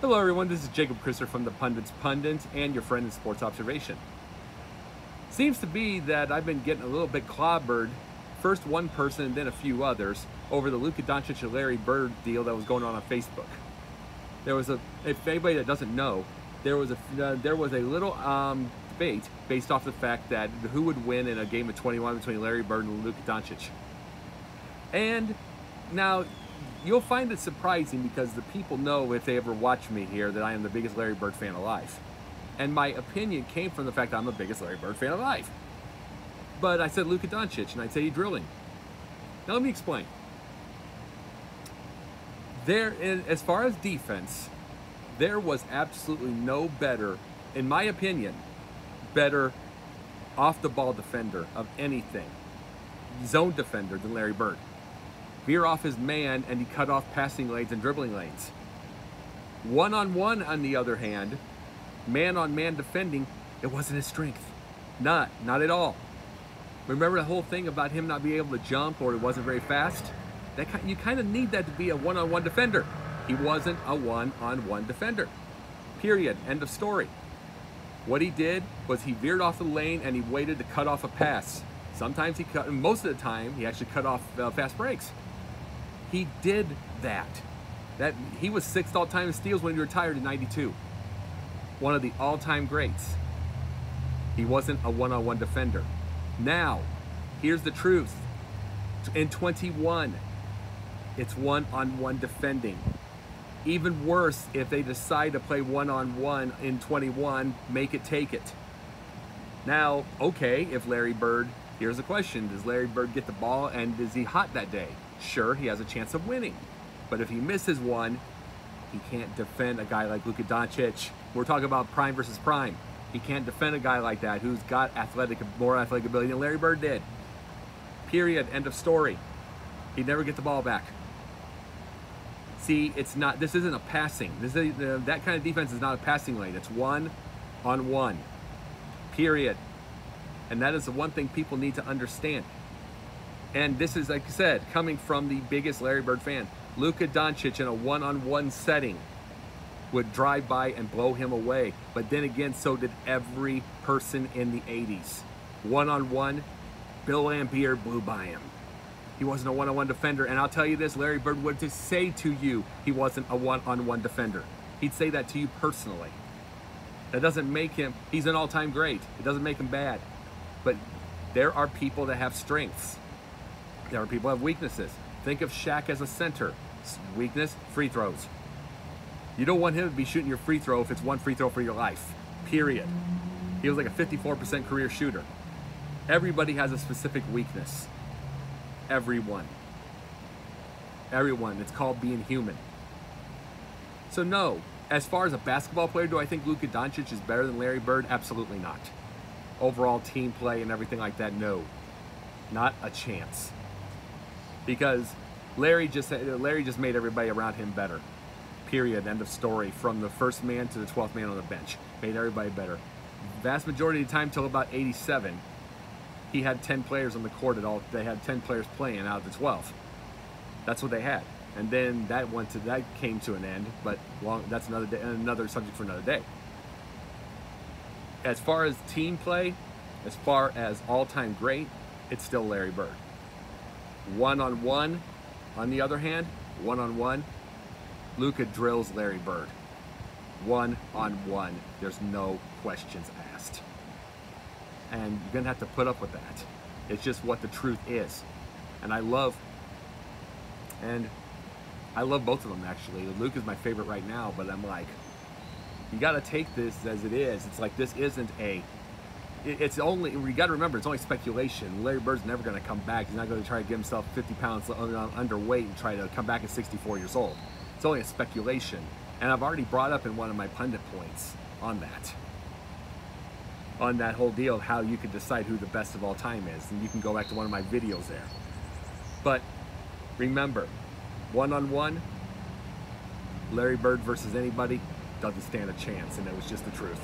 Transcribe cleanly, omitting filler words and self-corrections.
Hello everyone, this is Jacob Christer from the Pundit's Pundit and your friend in Sports Observation. Seems to be that I've been getting a little bit clobbered, first one person and then a few others, over the Luka Doncic and Larry Bird deal that was going on Facebook. If anybody that doesn't know, there was a little debate based off the fact that who would win in a game of 21 between Larry Bird and Luka Doncic. And now, you'll find it surprising because the people know, if they ever watch me here, that I am the biggest Larry Bird fan alive. And my opinion came from the fact that I'm the biggest Larry Bird fan alive. But I said Luka Doncic, and I'd say he's drilling. Now let me explain. As far as defense, there was absolutely no better, in my opinion, better off-the-ball defender of anything, zone defender, than Larry Bird. Veer off his man and he cut off passing lanes and dribbling lanes. One-on-one, on the other hand, man-on-man defending, it wasn't his strength. Not at all. Remember the whole thing about him not being able to jump, or it wasn't very fast? You kind of need that to be a one-on-one defender. He wasn't a one-on-one defender. Period. End of story. What he did was he veered off the lane and he waited to cut off a pass. Sometimes most of the time, he actually cut off fast breaks. He did that. He was 6th all-time in steals when he retired in '92. One of the all-time greats. He wasn't a one-on-one defender. Now, here's the truth. In 21, it's one-on-one defending. Even worse, if they decide to play one-on-one in 21, make it take it. Now, okay, if Larry Bird, here's the question, does Larry Bird get the ball and is he hot that day? Sure, he has a chance of winning. But if he misses one, he can't defend a guy like Luka Doncic. We're talking about prime versus prime. He can't defend a guy like that who's got more athletic ability than Larry Bird did. Period. End of story. He'd never get the ball back. See, this isn't a passing. That kind of defense is not a passing lane. It's one-on-one. Period. And that is the one thing people need to understand. And this is, like I said, coming from the biggest Larry Bird fan. Luka Doncic in a one-on-one setting would drive by and blow him away. But then again, so did every person in the 80s. One-on-one, Bill Laimbeer blew by him. He wasn't a one-on-one defender. And I'll tell you this, Larry Bird would just say to you he wasn't a one-on-one defender. He'd say that to you personally. That doesn't make him, he's an all-time great. It doesn't make him bad. But there are people that have strengths. There are people that have weaknesses. Think of Shaq as a center. Weakness, free throws. You don't want him to be shooting your free throw if it's one free throw for your life. Period. He was like a 54% career shooter. Everybody has a specific weakness. Everyone. Everyone. It's called being human. So no, as far as a basketball player, do I think Luka Doncic is better than Larry Bird? Absolutely not. Overall team play and everything like that, no. Not a chance. Because Larry just made everybody around him better. Period. End of story. From the first man to the 12th man on the bench. Made everybody better. Vast majority of the time till about 87, he had 10 players on the court at all. They had 10 players playing out of the 12. That's what they had. And then that came to an end, but that's another subject for another day. As far as team play, as far as all-time great, it's still Larry Bird. One-on-one, on the other hand, one-on-one, Luka drills Larry Bird. One-on-one, there's no questions asked. And you're gonna have to put up with that. It's just what the truth is. And I love both of them, actually. Luka's my favorite right now, but I'm like, you gotta take this as it is. It's like, this isn't you gotta remember, it's only speculation. Larry Bird's never gonna come back. He's not gonna try to get himself 50 pounds underweight and try to come back at 64 years old. It's only a speculation. And I've already brought up in one of my pundit points on that whole deal of how you could decide who the best of all time is. And you can go back to one of my videos there. But remember, one-on-one, Larry Bird versus anybody doesn't stand a chance, and it was just the truth.